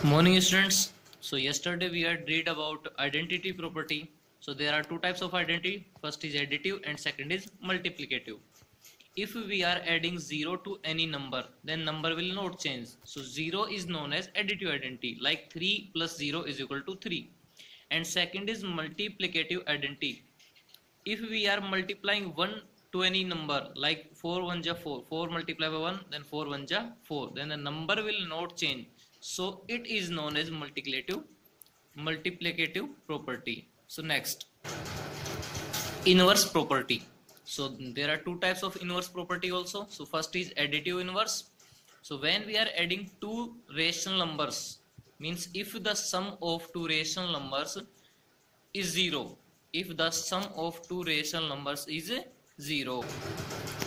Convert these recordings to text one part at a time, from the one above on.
Morning students. So yesterday we had read about identity property. So there are two types of identity. First is additive and second is multiplicative. If we are adding 0 to any number, then number will not change. So 0 is known as additive identity, like 3 plus 0 is equal to 3. And second is multiplicative identity. If we are multiplying 1 to any number, like 4 1 ja 4, 4 multiplied by 1, then 4 1 ja 4, then the number will not change. So it is known as multiplicative property. So next, inverse property. So there are two types of inverse property also. So first is additive inverse. So when we are adding two rational numbers, means if the sum of two rational numbers is 0, if the sum of two rational numbers is 0,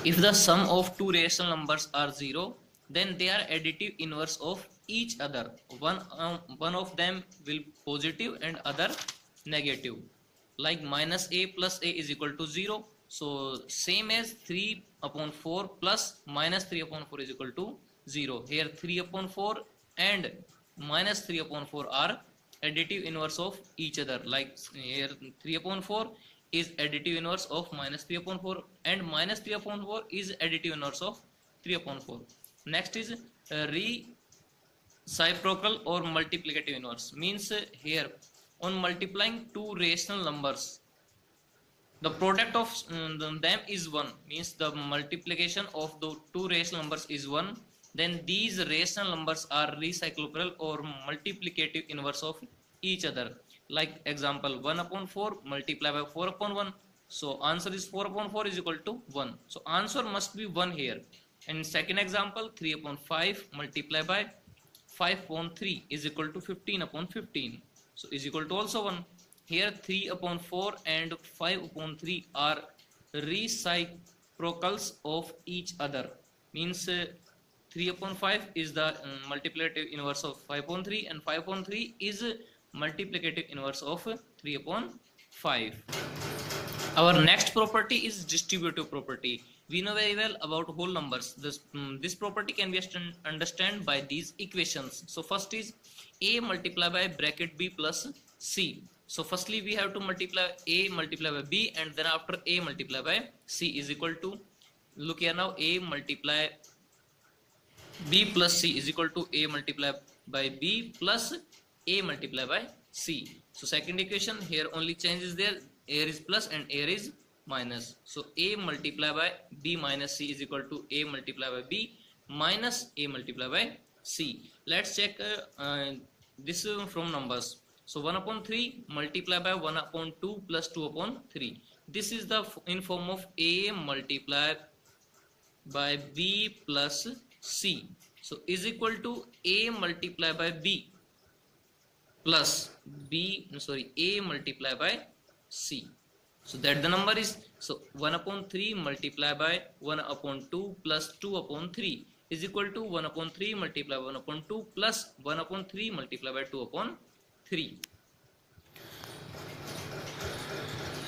if the sum of two rational numbers are 0, then they are additive inverse of each other. One of them will positive and other negative, like minus a plus a is equal to 0. So same as 3 upon 4 plus minus 3 upon 4 is equal to 0. Here 3 upon 4 and minus 3 upon 4 are additive inverse of each other, like here 3 upon 4 is additive inverse of minus 3 upon 4 and minus 3 upon 4 is additive inverse of 3 upon 4. Next is reciprocal or multiplicative inverse. Means here on multiplying two rational numbers, the product of them is 1, means the multiplication of the two rational numbers is 1, then these rational numbers are reciprocal or multiplicative inverse of each other. Like example, 1 upon 4 multiplied by 4 upon 1, so answer is 4 upon 4 is equal to 1, so answer must be 1 here. And second example, 3 upon 5 multiplied by 5 upon 3 is equal to 15 upon 15, so is equal to also 1. Here 3 upon 4 and 5 upon 3 are reciprocals of each other, means 3 upon 5 is the multiplicative inverse of 5 upon 3 and 5 upon 3 is multiplicative inverse of 3 upon 5. Our next property is distributive property. We know very well about whole numbers. This property can be understood by these equations. So first is a multiplied by bracket b plus c. So firstly we have to multiply a multiplied by b, and then after a multiplied by c is equal to, look here now, a multiply b plus c is equal to a multiplied by b plus a multiplied by c. So second equation, here only change is there, here is plus and here is minus. So a multiplied by b minus c is equal to a multiplied by b minus a multiplied by c. Let's check this from numbers. So 1 upon 3 multiplied by 1 upon 2 plus 2 upon 3. This is the in form of a multiplied by b plus c. So is equal to a multiplied by b plus a multiplied by c. So that the number is, so 1 upon 3 multiplied by 1 upon 2 plus 2 upon 3 is equal to 1 upon 3 multiplied by 1 upon 2 plus 1 upon 3 multiplied by 2 upon 3.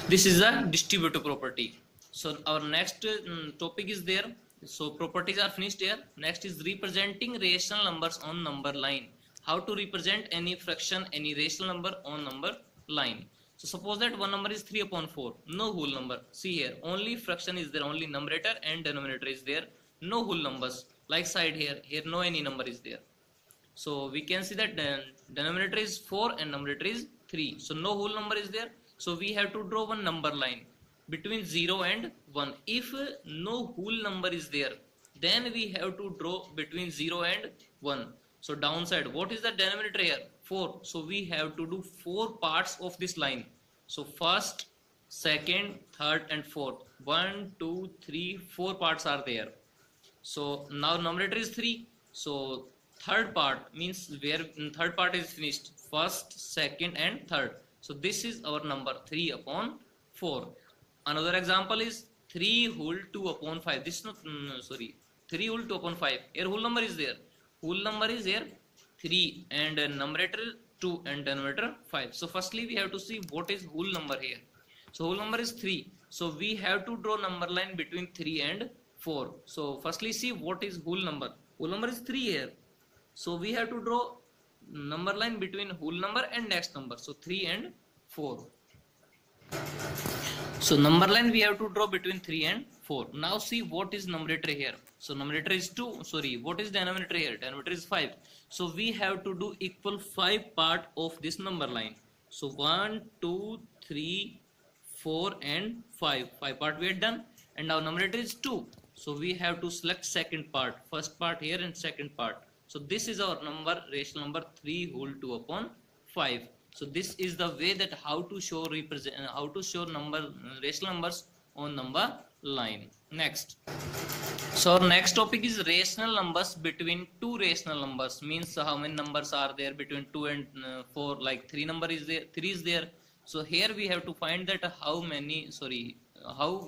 This is a distributive property. So our next topic is there. So properties are finished here. Next is representing rational numbers on number line. How to represent any fraction, any rational number on number line. So suppose that one number is 3 upon 4, no whole number. See here, only fraction is there, only numerator and denominator is there, no whole numbers. Like side here, here no any number is there. So we can see that denominator is 4 and numerator is 3. So no whole number is there. So we have to draw one number line between 0 and 1. If no whole number is there, then we have to draw between 0 and 1. So downside, what is the denominator here? 4. So we have to do 4 parts of this line. So first, second, third and fourth. 1, 2, 3, 4 parts are there. So now numerator is 3. So third part means where third part is finished. First, second and third. So this is our number 3 upon 4. Another example is 3 whole 2 upon 5. This is not, 3 whole 2 upon 5. Here whole number is there. Whole number is here 3 and numerator 2 and denominator 5. So firstly we have to see what is whole number here. So whole number is 3. So we have to draw number line between 3 and 4. So firstly see what is whole number. Whole number is 3 here. So we have to draw number line between whole number and next number. So 3 and 4. So number line we have to draw between 3 and 4. Now see what is numerator here. So numerator is 2. Sorry, what is denominator here? Denominator is 5. So we have to do equal 5 part of this number line. So 1, 2, 3, 4 and 5. 5 part we are done. And now numerator is 2. So we have to select second part. First part here and second part. So this is our number, rational number 3 whole 2 upon 5. So this is the way that how to show number rational numbers on number line. Next. So our next topic is rational numbers between two rational numbers. Means how many numbers are there between 2 and 4, like 3 number is there, 3 is there. So here we have to find that how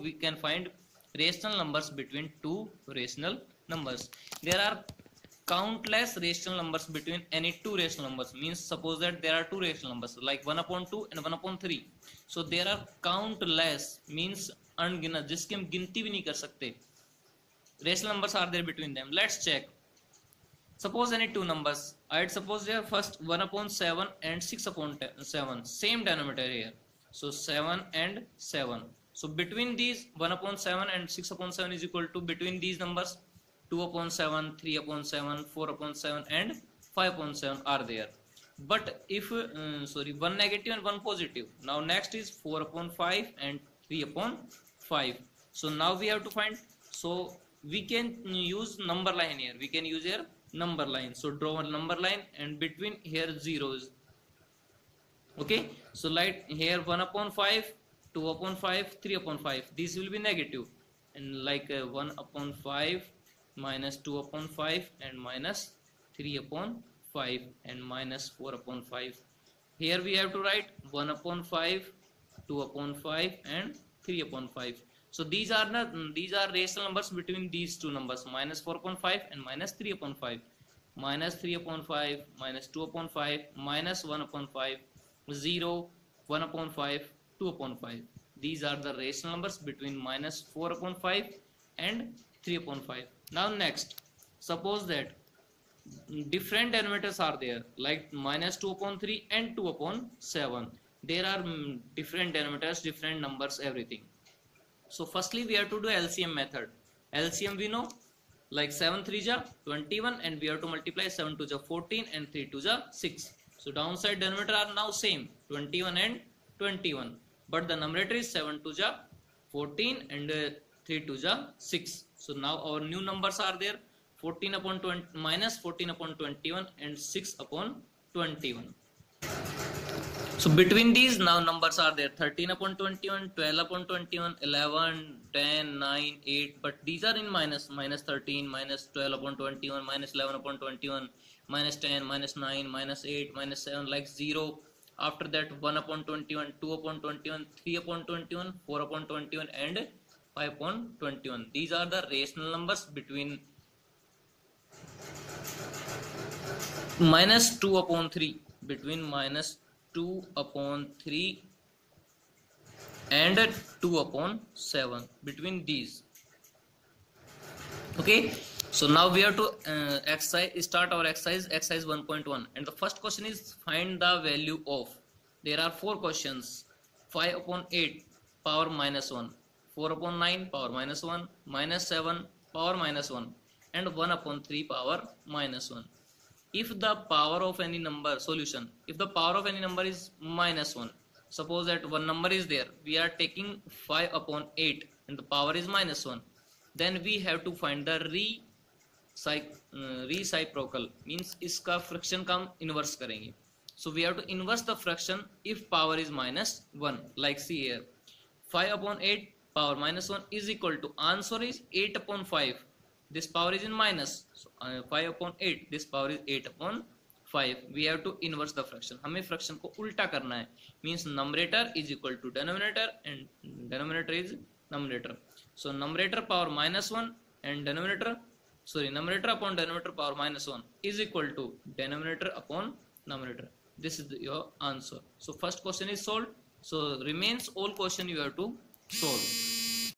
we can find rational numbers between two rational numbers. There are countless rational numbers between any two rational numbers. Means suppose that there are two rational numbers like 1 upon 2 and 1 upon 3. So there are countless, means अनगिनत, जिसकी हम गिनती भी नहीं कर सकते. Rational numbers are there between them. Let's check. Suppose any two numbers. I'd suppose they are first 1 upon 7 and 6 upon 7. Same denominator here. So 7 and 7. So between these 1 upon 7 and 6 upon 7 is equal to, between these numbers 2 upon 7, 3 upon 7, 4 upon 7 and 5 upon 7 are there. But if, one negative and one positive. Now next is 4 upon 5 and 3 upon 5. So now we have to find, so we can use number line here. We can use here number line. So draw a number line and between here zeros. Okay. So like here 1 upon 5, 2 upon 5, 3 upon 5. These will be negative. And like 1 upon 5, minus 2 upon 5 and minus 3 upon 5 and minus 4 upon 5. Here we have to write 1 upon 5, 2 upon 5 and 3 upon 5. So these are rational numbers between these two numbers, minus 4 upon 5 and minus 3 upon 5. Minus 3 upon 5, minus 2 upon 5, minus 1 upon 5, 0, 1 upon 5, 2 upon 5. These are the rational numbers between minus 4 upon 5 and 3 upon 5. Now next, suppose that different denominators are there, like minus 2 upon 3 and 2 upon 7. There are different denominators, different numbers, everything. So firstly we have to do LCM method. LCM we know, like 7 3 ja 21 and we have to multiply 7 2 ja 14 and 3 2 ja 6. So downside denominator are now same, 21 and 21. But the numerator is 7 2 ja 14 and 3 2 ja 6. So now our new numbers are there, 14 upon 20, minus 14 upon 21 and 6 upon 21. So between these now numbers are there, 13 upon 21, 12 upon 21, 11, 10, 9, 8. But these are in minus, minus 13, minus 12 upon 21, minus 11 upon 21, minus 10, minus 9, minus 8, minus 7, like 0. After that 1 upon 21, 2 upon 21, 3 upon 21, 4 upon 21 and 5 upon 21. These are the rational numbers between minus 2 upon 3, between minus 2 upon 3 and 2 upon 7, between these. Okay, so now we have to start our exercise 1.1, and the first question is find the value of. There are 4 questions. 5 upon 8 power minus 1, 4 upon 9 power minus 1, minus 7 power minus 1 and 1 upon 3 power minus 1. If the power of any number, solution, if the power of any number is minus 1, suppose that one number is there, we are taking 5 upon 8 and the power is minus 1, then we have to find the reciprocal, means iska fraction ka hum inverse karenge. So we have to inverse the fraction if power is minus 1, like see here, 5 upon 8 power minus 1 is equal to, answer is 8 upon 5. This power is in minus, so 5 upon 8, this power is 8 upon 5. We have to inverse the fraction. हमें fraction को उल्टा करना है, means numerator is equal to denominator and denominator is numerator. So numerator power minus 1 and numerator upon denominator power minus 1 is equal to denominator upon numerator. This is your answer. So first question is solved. So remains all question you have to solve.